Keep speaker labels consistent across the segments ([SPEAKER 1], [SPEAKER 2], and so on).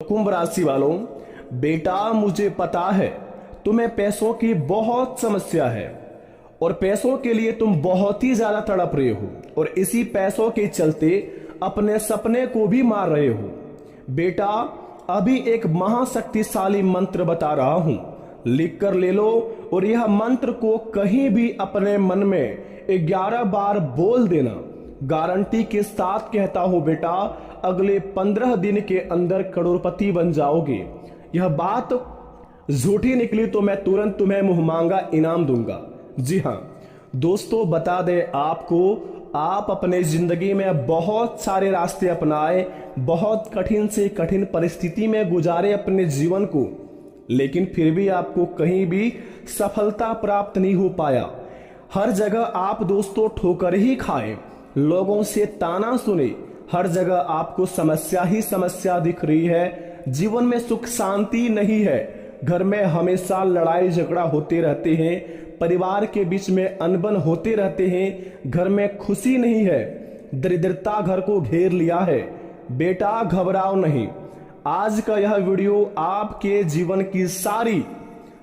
[SPEAKER 1] कुंभ राशि वालों, बेटा मुझे पता है तुम्हें पैसों की बहुत समस्या है और पैसों के लिए तुम बहुत ही ज्यादा तड़प रहे हो और इसी पैसों के चलते अपने सपने को भी मार रहे हो। बेटा अभी एक महाशक्तिशाली मंत्र बता रहा हूं, लिख कर ले लो और यह मंत्र को कहीं भी अपने मन में 11 बार बोल देना। गारंटी के साथ कहता हूं बेटा, अगले 15 दिन के अंदर करोड़पति बन जाओगे। यह बात झूठी निकली तो मैं तुरंत तुम्हें मुंह मांगा इनाम दूंगा। जी हां दोस्तों, बता दें आपको, आप अपने जिंदगी में बहुत सारे रास्ते अपनाए, बहुत कठिन से कठिन परिस्थिति में गुजारे अपने जीवन को, लेकिन फिर भी आपको कहीं भी सफलता प्राप्त नहीं हो पाया। हर जगह आप दोस्तों ठोकर ही खाए, लोगों से ताना सुने, हर जगह आपको समस्या ही समस्या दिख रही है। जीवन में सुख शांति नहीं है, घर में हमेशा लड़ाई झगड़ा होते रहते हैं, परिवार के बीच में अनबन होते रहते हैं, घर में खुशी नहीं है, दरिद्रता घर को घेर लिया है। बेटा घबराओ नहीं, आज का यह वीडियो आपके जीवन की सारी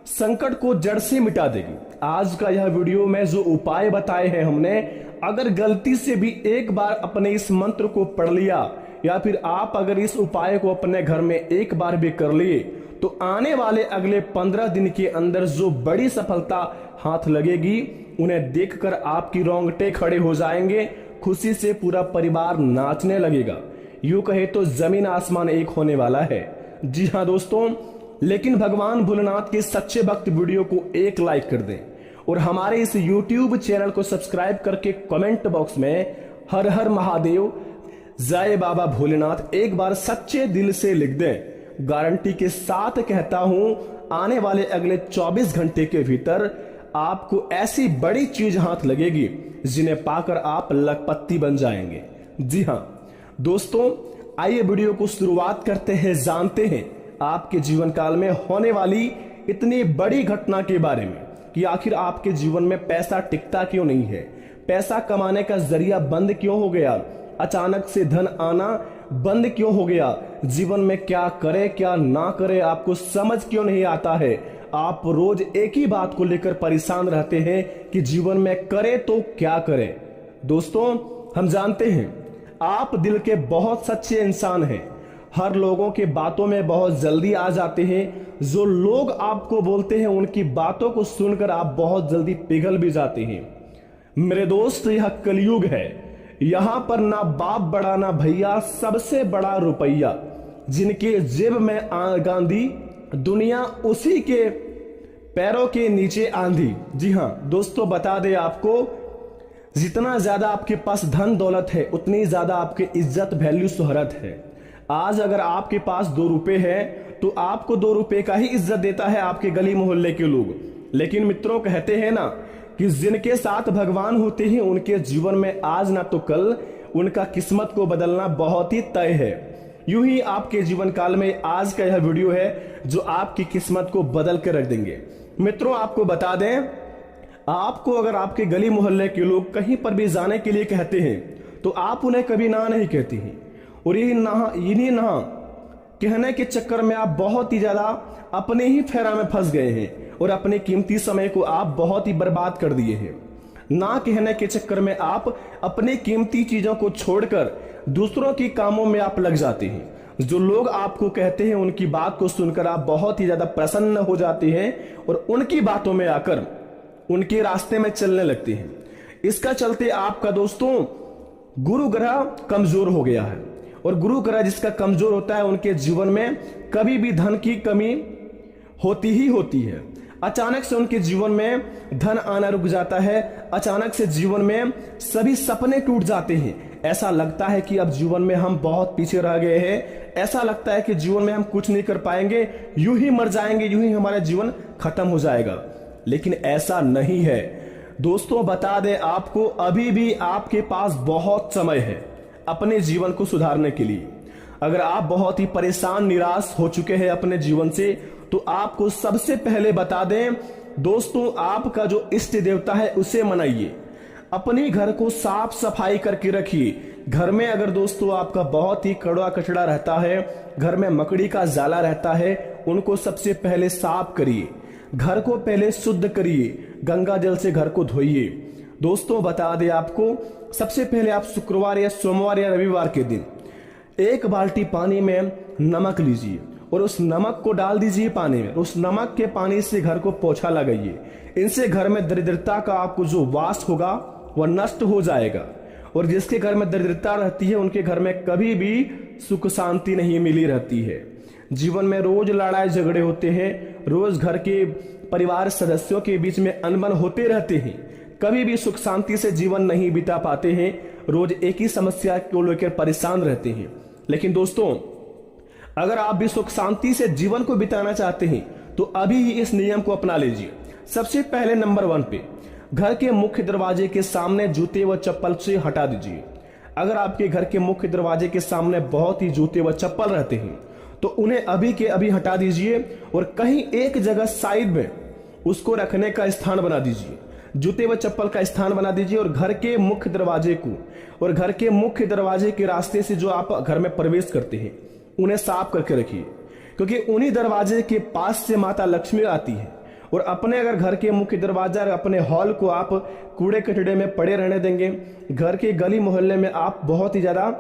[SPEAKER 1] संकट को जड़ से मिटा देगी। आज का यह वीडियो में जो उपाय बताए हैं हमने, अगर गलती से भी एक बार अपने इस मंत्र को पढ़ लिया या फिर आप अगर इस उपाय को अपने घर में एक बार भी कर लिए तो आने वाले अगले 15 दिन के अंदर जो बड़ी सफलता हाथ लगेगी, उन्हें देखकर आपकी रोंगटे खड़े हो जाएंगे, खुशी से पूरा परिवार नाचने लगेगा। यूं कहे तो जमीन आसमान एक होने वाला है। जी हां दोस्तों, लेकिन भगवान भोलेनाथ के सच्चे भक्त वीडियो को एक लाइक कर दें और हमारे इस YouTube चैनल को सब्सक्राइब करके कमेंट बॉक्स में हर हर महादेव, जय बाबा भोलेनाथ एक बार सच्चे दिल से लिख दें। गारंटी के साथ कहता हूं, आने वाले अगले 24 घंटे के भीतर आपको ऐसी बड़ी चीज हाथ लगेगी जिन्हें पाकर आप लखपति बन जाएंगे। जी हां दोस्तों, आइए वीडियो को शुरुआत करते हैं, जानते हैं आपके जीवन काल में होने वाली इतनी बड़ी घटना के बारे में कि आखिर आपके जीवन में पैसा टिकता क्यों नहीं है, पैसा कमाने का जरिया बंद क्यों हो गया, अचानक से धन आना बंद क्यों हो गया, जीवन में क्या करे क्या ना करे आपको समझ क्यों नहीं आता है, आप रोज एक ही बात को लेकर परेशान रहते हैं कि जीवन में करे तो क्या करें। दोस्तों हम जानते हैं आप दिल के बहुत सच्चे इंसान हैं, हर लोगों के बातों में बहुत जल्दी आ जाते हैं, जो लोग आपको बोलते हैं उनकी बातों को सुनकर आप बहुत जल्दी पिघल भी जाते हैं। मेरे दोस्त यह कलयुग है, यहां पर ना बाप बड़ा ना भैया, सबसे बड़ा रुपया, जिनके जेब में गांधी, दुनिया उसी के पैरों के नीचे आंधी। जी हां दोस्तों, बता दे आपको, जितना ज्यादा आपके पास धन दौलत है उतनी ज्यादा आपकी इज्जत वैल्यू शोहरत है। आज अगर आपके पास 2 रुपए है तो आपको 2 रुपए का ही इज्जत देता है आपके गली मोहल्ले के लोग। लेकिन मित्रों कहते हैं ना कि जिनके साथ भगवान होते हैं उनके जीवन में आज ना तो कल उनका किस्मत को बदलना बहुत ही तय है। यूं ही आपके जीवन काल में आज का यह वीडियो है जो आपकी किस्मत को बदल कर रख देंगे। मित्रों आपको बता दें, आपको अगर आपके गली मोहल्ले के लोग कहीं पर भी जाने के लिए कहते हैं तो आप उन्हें कभी ना नहीं कहती हैं, और इन्हीं ना कहने के चक्कर में आप बहुत ही ज्यादा अपने ही फेरा में फंस गए हैं और अपने कीमती समय को आप बहुत ही बर्बाद कर दिए हैं। ना कहने के चक्कर में आप अपने कीमती चीजों को छोड़कर दूसरों के कामों में आप लग जाते हैं। जो लोग आपको कहते हैं उनकी बात को सुनकर आप बहुत ही ज्यादा प्रसन्न हो जाते हैं और उनकी बातों में आकर उनके रास्ते में चलने लगते हैं। इसका चलते आपका दोस्तों गुरु ग्रह कमजोर हो गया है, और गुरु ग्रह जिसका कमजोर होता है उनके जीवन में कभी भी धन की कमी होती ही होती है। अचानक से उनके जीवन में धन आना रुक जाता है, अचानक से जीवन में सभी सपने टूट जाते हैं। ऐसा लगता है कि अब जीवन में हम बहुत पीछे रह गए हैं, ऐसा लगता है कि जीवन में हम कुछ नहीं कर पाएंगे, यूं ही मर जाएंगे, यूं ही हमारा जीवन खत्म हो जाएगा। लेकिन ऐसा नहीं है दोस्तों, बता दें आपको, अभी भी आपके पास बहुत समय है अपने जीवन को सुधारने के लिए। अगर आप बहुत ही परेशान निराश हो चुके हैं अपने जीवन से, तो आपको सबसे पहले बता दें दोस्तों, आपका जो इष्ट देवता है उसे मनाइए। अपने घर को साफ सफाई करके रखिए। घर में अगर दोस्तों आपका बहुत ही कड़वा कचड़ा रहता है, घर में मकड़ी का जाला रहता है, उनको सबसे पहले साफ करिए। घर को पहले शुद्ध करिए, गंगा जल से घर को धोइए। दोस्तों बता दें आपको, सबसे पहले आप शुक्रवार या सोमवार या रविवार के दिन 1 बाल्टी पानी में नमक लीजिए और उस नमक को डाल दीजिए पानी में। उस नमक के पानी से घर को पोछा लगाइए। इनसे घर में दरिद्रता का आपको जो वास होगा वह नष्ट हो जाएगा। और जिसके घर में दरिद्रता रहती है उनके घर में कभी भी सुख शांति नहीं मिली रहती है। जीवन में रोज लड़ाई झगड़े होते हैं, रोज घर के परिवार सदस्यों के बीच में अनबन होते रहते हैं, कभी भी सुख शांति से जीवन नहीं बिता पाते हैं, रोज एक ही समस्या को लेकर परेशान रहते हैं। लेकिन दोस्तों अगर आप भी सुख शांति से जीवन को बिताना चाहते हैं तो अभी ही इस नियम को अपना लीजिए। सबसे पहले नंबर 1 पे घर के मुख्य दरवाजे के सामने जूते व चप्पल से हटा दीजिए। अगर आपके घर के मुख्य दरवाजे के सामने बहुत ही जूते व चप्पल रहते हैं तो उन्हें अभी के अभी हटा दीजिए और कहीं एक जगह साइड में उसको रखने का स्थान बना दीजिए। जूते व चप्पल का स्थान बना दीजिए और घर के मुख्य दरवाजे को और घर के मुख्य दरवाजे के रास्ते से जो आप घर में प्रवेश करते हैं उन्हें साफ करके रखिए, क्योंकि उन्हीं दरवाजे के पास से माता लक्ष्मी आती है। और अपने अगर घर के मुख्य दरवाजा अपने हॉल को आप कूड़े कचड़े में पड़े रहने देंगे, घर के गली मोहल्ले में आप बहुत ही ज्यादा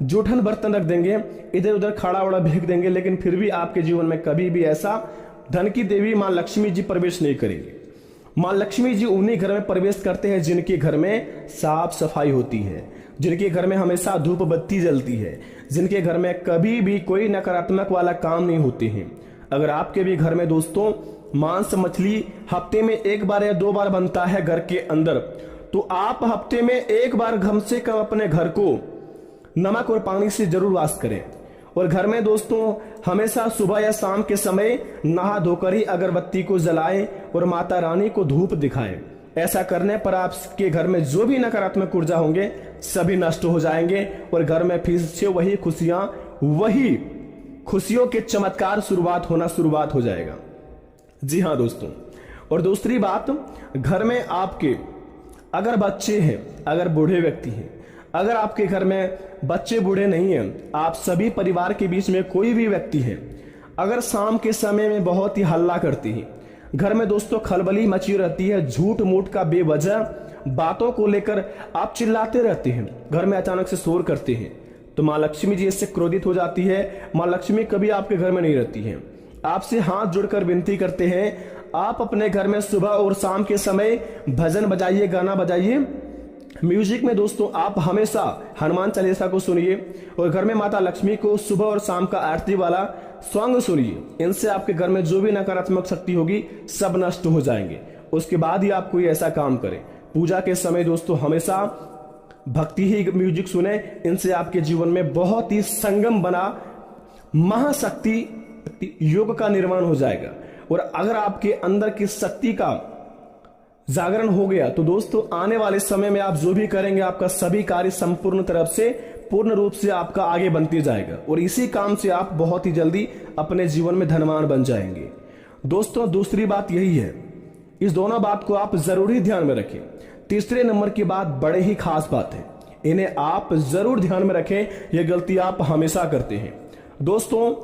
[SPEAKER 1] जूठन बर्तन रख देंगे, इधर उधर खाड़ा उड़ा फेंक देंगे, लेकिन फिर भी आपके जीवन में कभी भी ऐसा धन की देवी मां लक्ष्मी जी प्रवेश नहीं करेंगे। मां लक्ष्मी जी उन्हीं घर में प्रवेश करते हैं जिनके घर में साफ सफाई होती है, जिनके घर में हमेशा धूप बत्ती जलती है, जिनके घर में कभी भी कोई नकारात्मक वाला काम नहीं होते हैं। अगर आपके भी घर में दोस्तों मांस मछली हफ्ते में 1 बार या 2 बार बनता है घर के अंदर, तो आप हफ्ते में 1 बार कम से कम अपने घर को नमक और पानी से जरूर वाश करें। और घर में दोस्तों हमेशा सुबह या शाम के समय नहा धोकर ही अगरबत्ती को जलाएं और माता रानी को धूप दिखाएं। ऐसा करने पर आपके घर में जो भी नकारात्मक ऊर्जा होंगे सभी नष्ट हो जाएंगे और घर में फिर से वही खुशियों के चमत्कार शुरुआत हो जाएगा। जी हाँ दोस्तों, और दूसरी बात, घर में आपके अगर बच्चे हैं, अगर बूढ़े व्यक्ति हैं, अगर आपके घर में बच्चे बूढ़े नहीं हैं, आप सभी परिवार के बीच में कोई भी व्यक्ति है, अगर शाम के समय में बहुत ही हल्ला करती है, घर में दोस्तों खलबली मची रहती है, झूठ मूठ का बेवजह बातों को लेकर आप चिल्लाते रहते हैं, घर में अचानक से शोर करते हैं, तो मां लक्ष्मी जी इससे क्रोधित हो जाती है। मां लक्ष्मी कभी आपके घर में नहीं रहती है। आपसे हाथ जोड़कर विनती करते हैं, आप अपने घर में सुबह और शाम के समय भजन बजाइए, गाना बजाइए। म्यूजिक में दोस्तों आप हमेशा हनुमान चालीसा को सुनिए और घर में माता लक्ष्मी को सुबह और शाम का आरती वाला सॉन्ग सुनिए। इनसे आपके घर में जो भी नकारात्मक शक्ति होगी सब नष्ट हो जाएंगे। उसके बाद ही आप कोई ऐसा काम करें। पूजा के समय दोस्तों हमेशा भक्ति ही म्यूजिक सुने। इनसे आपके जीवन में बहुत ही संगम बना महाशक्ति योग का निर्माण हो जाएगा। और अगर आपके अंदर की शक्ति का जागरण हो गया तो दोस्तों आने वाले समय में आप जो भी करेंगे आपका सभी कार्य संपूर्ण तरफ से पूर्ण रूप से आपका आगे बनते जाएगा और इसी काम से आप बहुत ही जल्दी अपने जीवन में धनवान बन जाएंगे। दोस्तों दूसरी बात यही है, इस दोनों बात को आप जरूरी ध्यान में रखें। तीसरे नंबर की बात बड़े ही खास बात है, इन्हें आप जरूर ध्यान में रखें, यह गलती आप हमेशा करते हैं। दोस्तों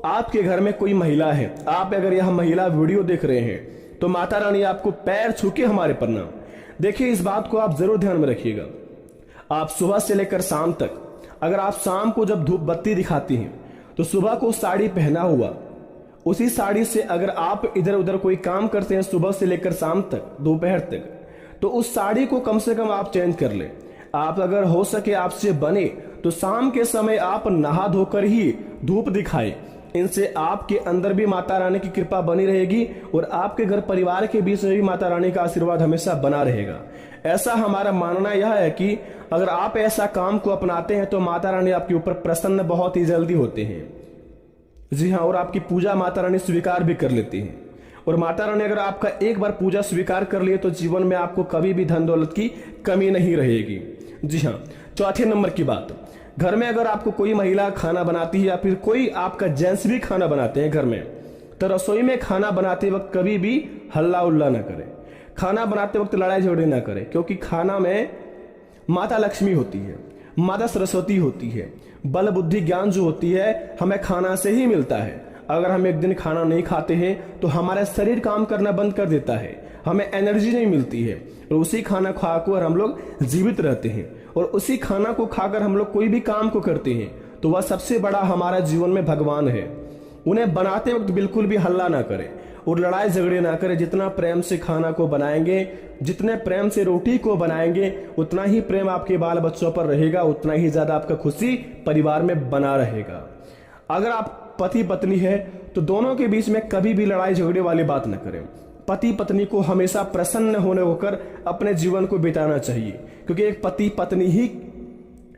[SPEAKER 1] आपके घर में कोई महिला है, आप अगर यह महिला वीडियो देख रहे हैं तो माता रानी आपको पैर छू के हमारे प्रणाम। देखिए इस बात को आप जरूर ध्यान में रखिएगा। आप सुबह से लेकर शाम तक, अगर आप शाम को जब धूप बत्ती दिखाती हैं तो सुबह को साड़ी पहना हुआ उसी साड़ी से अगर आप इधर उधर कोई काम करते हैं सुबह से लेकर शाम तक दोपहर तक, तो उस साड़ी को कम से कम आप चेंज कर लें। आप अगर हो सके आपसे बने तो शाम के समय आप नहा धोकर ही धूप दिखाएं। इनसे आपके अंदर भी माता रानी की कृपा बनी रहेगी और आपके घर परिवार के बीच में भी माता रानी का आशीर्वाद हमेशा बना रहेगा। ऐसा हमारा मानना यह है कि अगर आप ऐसा काम को अपनाते हैं तो माता रानी आपके ऊपर प्रसन्न बहुत ही जल्दी होते हैं। जी हाँ, और आपकी पूजा माता रानी स्वीकार भी कर लेती है। और माता रानी अगर आपका एक बार पूजा स्वीकार कर लिए तो जीवन में आपको कभी भी धन दौलत की कमी नहीं रहेगी। जी हाँ, चौथे नंबर की बात, घर में अगर आपको कोई महिला खाना बनाती है या फिर कोई आपका जेंट्स भी खाना बनाते हैं घर में, तो रसोई में खाना बनाते वक्त कभी भी हल्ला उल्ला ना करें। खाना बनाते वक्त लड़ाई झगड़े ना करें, क्योंकि खाना में माता लक्ष्मी होती है, माता सरस्वती होती है। बल बुद्धि ज्ञान जो होती है हमें खाना से ही मिलता है। अगर हम एक दिन खाना नहीं खाते हैं तो हमारा शरीर काम करना बंद कर देता है, हमें एनर्जी नहीं मिलती है, और उसी खाना खाकर हम लोग जीवित रहते हैं। और उसी खाना को खाकर हम लोग कोई भी काम को करते हैं, तो वह सबसे बड़ा हमारा जीवन में भगवान है। उन्हें बनाते वक्त बिल्कुल भी हल्ला ना करें और लड़ाई झगड़े ना करें। जितना प्रेम से खाना को बनाएंगे, जितने प्रेम से रोटी को बनाएंगे, उतना ही प्रेम आपके बाल बच्चों पर रहेगा, उतना ही ज्यादा आपका खुशी परिवार में बना रहेगा। अगर आप पति पत्नी है तो दोनों के बीच में कभी भी लड़ाई झगड़े वाली बात न करें। पति पत्नी को हमेशा प्रसन्न होने होकर अपने जीवन को बिताना चाहिए, क्योंकि एक पति पत्नी ही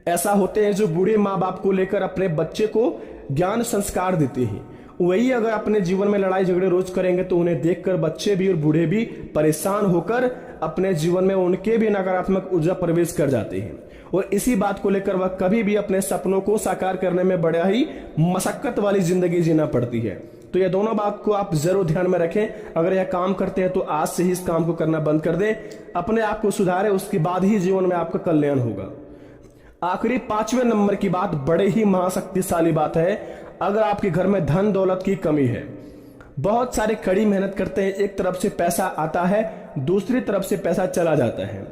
[SPEAKER 1] ऐसा होते हैं जो बूढ़े माँ बाप को लेकर अपने बच्चे को ज्ञान संस्कार देते हैं। वही अगर अपने जीवन में लड़ाई झगड़े रोज करेंगे तो उन्हें देखकर बच्चे भी और बूढ़े भी परेशान होकर अपने जीवन में उनके भी नकारात्मक ऊर्जा प्रवेश कर जाते हैं, और इसी बात को लेकर वह कभी भी अपने सपनों को साकार करने में बड़ा ही मशक्कत वाली जिंदगी जीना पड़ती है। तो ये दोनों बात को आप जरूर ध्यान में रखें। अगर यह काम करते हैं तो आज से ही इस काम को करना बंद कर दें, अपने आप को सुधारें, उसके बाद ही जीवन में आपका कल्याण होगा। आखिरी 5वें नंबर की बात बड़े ही महाशक्तिशाली बात है। अगर आपके घर में धन दौलत की कमी है, बहुत सारे कड़ी मेहनत करते हैं, एक तरफ से पैसा आता है, दूसरी तरफ से पैसा चला जाता है,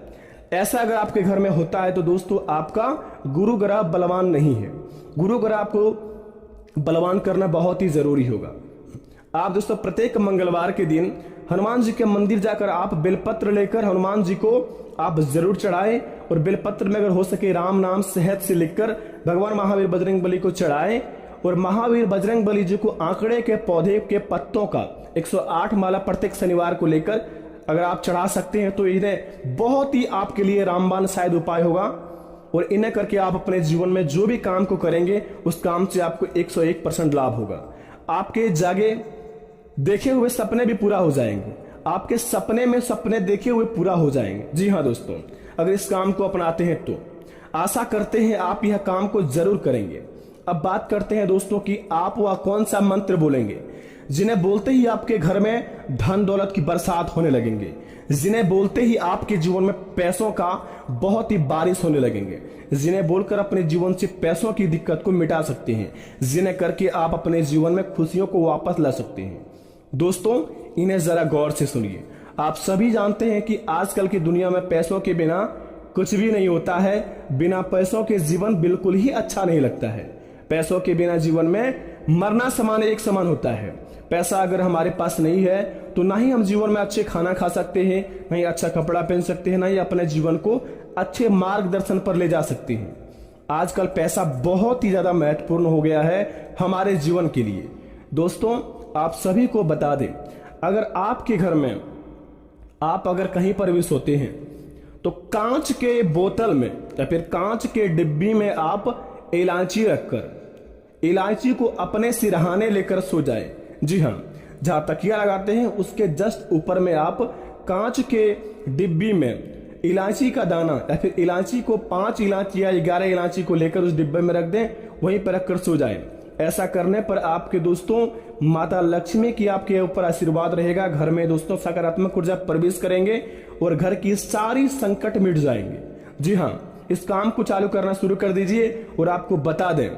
[SPEAKER 1] ऐसा अगर आपके घर में होता है तो दोस्तों आपका गुरु ग्रह बलवान नहीं है। गुरु ग्रह आपको बलवान करना बहुत ही जरूरी होगा। आप दोस्तों प्रत्येक मंगलवार के दिन हनुमान जी के मंदिर जाकर आप बेलपत्र लेकर हनुमान जी को आप जरूर चढ़ाएं, और बेलपत्र में अगर हो सके राम नाम शहद से लिखकर भगवान महावीर बजरंग बली को चढ़ाएं, और महावीर बजरंग बली जी को आंकड़े के पौधे के पत्तों का 108 माला प्रत्येक शनिवार को लेकर अगर आप चढ़ा सकते हैं तो इन्हें बहुत ही आपके लिए रामबाण शायद उपाय होगा, और इन्हें करके आप अपने जीवन में जो भी काम को करेंगे उस काम से आपको 101% लाभ होगा। आपके जागे देखे हुए सपने भी पूरा हो जाएंगे, आपके सपने में सपने देखे हुए पूरा हो जाएंगे। जी हाँ दोस्तों, अगर इस काम को अपनाते हैं तो आशा करते हैं आप यह काम को जरूर करेंगे। अब बात करते हैं दोस्तों कि आप वह कौन सा मंत्र बोलेंगे जिन्हें बोलते ही आपके घर में धन दौलत की बरसात होने लगेंगे, जिन्हें बोलते ही आपके जीवन में पैसों का बहुत ही बारिश होने लगेंगे, जिन्हें बोलकर अपने जीवन से पैसों की दिक्कत को मिटा सकते हैं, जिन्हें करके आप अपने जीवन में खुशियों को वापस ला सकते हैं। दोस्तों इन्हें जरा गौर से सुनिए। आप सभी जानते हैं कि आजकल की दुनिया में पैसों के बिना कुछ भी नहीं होता है। बिना पैसों के जीवन बिल्कुल ही अच्छा नहीं लगता है। पैसों के बिना जीवन में मरना समान एक समान होता है। पैसा अगर हमारे पास नहीं है तो ना ही हम जीवन में अच्छे खाना खा सकते हैं, ना ही अच्छा कपड़ा पहन सकते हैं, ना ही अपने जीवन को अच्छे मार्गदर्शन पर ले जा सकते हैं। आजकल पैसा बहुत ही ज्यादा महत्वपूर्ण हो गया है हमारे जीवन के लिए। दोस्तों आप सभी को बता दें, अगर आपके घर में आप अगर कहीं पर भी सोते हैं तो कांच के बोतल में या फिर कांच के डिब्बी में आप इलायची रखकर इलायची को अपने सिरहाने लेकर सो जाए। जी हाँ, जहां तकिया लगाते हैं उसके जस्ट ऊपर में आप कांच के डिब्बी में इलायची का दाना या फिर इलायची को 5 इलायची या 11 इलायची को लेकर उस डिब्बे में रख दें, वहीं पर रखकर सो जाए। ऐसा करने पर आपके दोस्तों माता लक्ष्मी की आपके ऊपर आशीर्वाद रहेगा। घर में दोस्तों सकारात्मक ऊर्जा प्रवेश करेंगे और घर की सारी संकट मिट जाएंगे। जी हाँ, इस काम को चालू करना शुरू कर दीजिए। और आपको बता दें,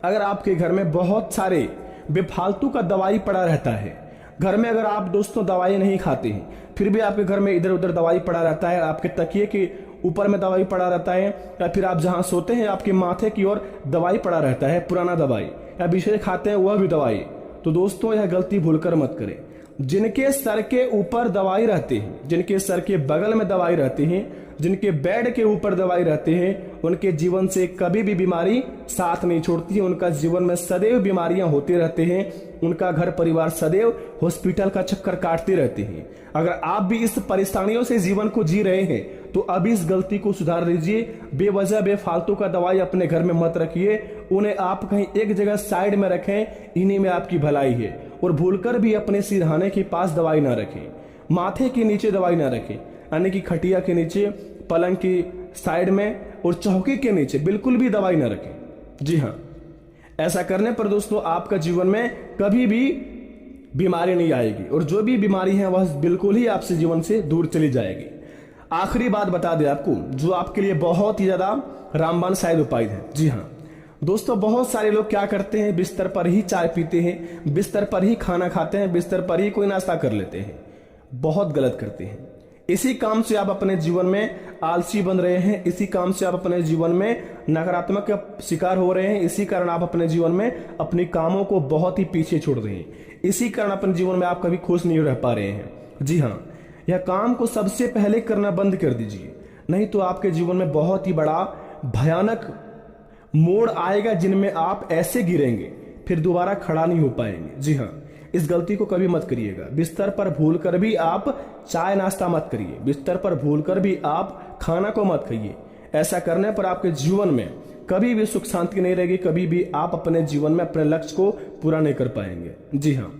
[SPEAKER 1] अगर आपके घर में बहुत सारे बेफालतू का दवाई पड़ा रहता है, घर में अगर आप दोस्तों दवाई नहीं खाते हैं फिर भी आपके घर में इधर उधर दवाई पड़ा रहता है, आपके तकिए के ऊपर में दवाई पड़ा रहता है, या फिर आप जहां सोते हैं आपके माथे की ओर दवाई पड़ा रहता है, पुराना दवाई, या विषय खाते हैं वह भी दवाई, तो दोस्तों यह गलती भूलकर मत करें। जिनके सर के ऊपर दवाई रहते हैं, जिनके सर के बगल में दवाई रहती है, जिनके बेड के ऊपर दवाई रहते हैं, उनके जीवन से कभी भी बीमारी साथ नहीं छोड़ती है। उनका जीवन में सदैव बीमारियां होती रहते हैं। उनका घर परिवार सदैव हॉस्पिटल का चक्कर काटते रहते हैं। अगर आप भी इस परेशानियों से जीवन को जी रहे हैं तो अभी इस गलती को सुधार लीजिए। बेवजह बेफालतू का दवाई अपने घर में मत रखिए, उन्हें आप कहीं एक जगह साइड में रखें, इन्हीं में आपकी भलाई है। और भूलकर भी अपने सिरहाने के पास दवाई ना रखें, माथे के नीचे दवाई ना रखें, यानी कि खटिया के नीचे, पलंग की साइड में और चौकी के नीचे बिल्कुल भी दवाई ना रखें। जी हाँ, ऐसा करने पर दोस्तों आपका जीवन में कभी भी बीमारी नहीं आएगी, और जो भी बीमारी है वह बिल्कुल ही आपसे जीवन से दूर चली जाएगी। आखिरी बात बता दें आपको, जो आपके लिए बहुत ही ज्यादा रामबाण शायद उपाय है। जी हाँ दोस्तों, बहुत सारे लोग क्या करते हैं, बिस्तर पर ही चाय पीते हैं, बिस्तर पर ही खाना खाते हैं, बिस्तर पर ही कोई नाश्ता कर लेते हैं। बहुत गलत करते हैं। इसी काम से आप अपने जीवन में आलसी बन रहे हैं, इसी काम से आप अपने जीवन में नकारात्मक का शिकार हो रहे हैं, इसी कारण आप अपने जीवन में अपने कामों को बहुत ही पीछे छोड़ रहे हैं, इसी कारण अपने जीवन में आप कभी खुश नहीं रह पा रहे हैं। जी हाँ, यह काम को सबसे पहले करना बंद कर दीजिए, नहीं तो आपके जीवन में बहुत ही बड़ा भयानक मोड़ आएगा जिनमें आप ऐसे गिरेंगे फिर दोबारा खड़ा नहीं हो पाएंगे। जी हाँ, इस गलती को कभी मत करिएगा। बिस्तर पर भूलकर भी आप चाय नाश्ता मत करिए, बिस्तर पर भूलकर भी आप खाना को मत खाइए। ऐसा करने पर आपके जीवन में कभी भी सुख शांति नहीं रहेगी, कभी भी आप अपने जीवन में अपने लक्ष्य को पूरा नहीं कर पाएंगे। जी हाँ,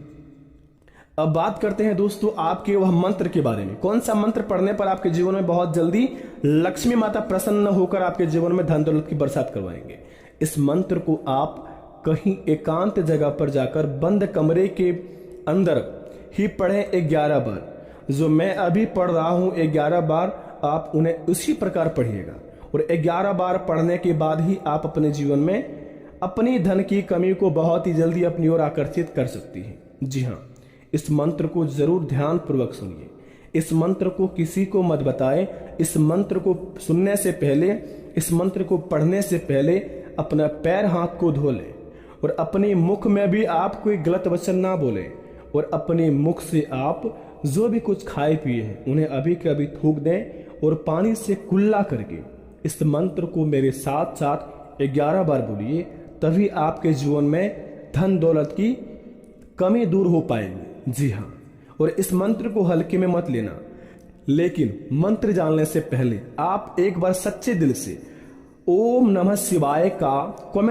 [SPEAKER 1] अब बात करते हैं दोस्तों आपके वह मंत्र के बारे में। कौन सा मंत्र पढ़ने पर आपके जीवन में बहुत जल्दी लक्ष्मी माता प्रसन्न होकर आपके जीवन में धन दौलत की बरसात करवाएंगे। इस मंत्र को आप कहीं एकांत जगह पर जाकर बंद कमरे के अंदर ही पढ़ें 11 बार। जो मैं अभी पढ़ रहा हूं 11 बार, आप उन्हें उसी प्रकार पढ़िएगा, और 11 बार पढ़ने के बाद ही आप अपने जीवन में अपनी धन की कमी को बहुत ही जल्दी अपनी ओर आकर्षित कर सकती हैं। जी हाँ, इस मंत्र को जरूर ध्यान पूर्वक सुनिए। इस मंत्र को किसी को मत बताएं। इस मंत्र को सुनने से पहले, इस मंत्र को पढ़ने से पहले अपना पैर हाथ को धो लें, और अपने मुख में भी आप कोई गलत वचन ना बोले, और अपने मुख से आप जो भी कुछ खाए पिए हैं उन्हें अभी के अभी थूक दें, और पानी से कुल्ला करके इस मंत्र को मेरे साथ साथ 11 बार बोलिए। तभी आपके जीवन में धन दौलत की कमी दूर हो पाएगी। जी हाँ, और इस मंत्र को हल्के में मत लेना, लेकिन मंत्र जानने से पहले आप एक बार सच्चे दिल से ओम नमः शिवाय का कमेंट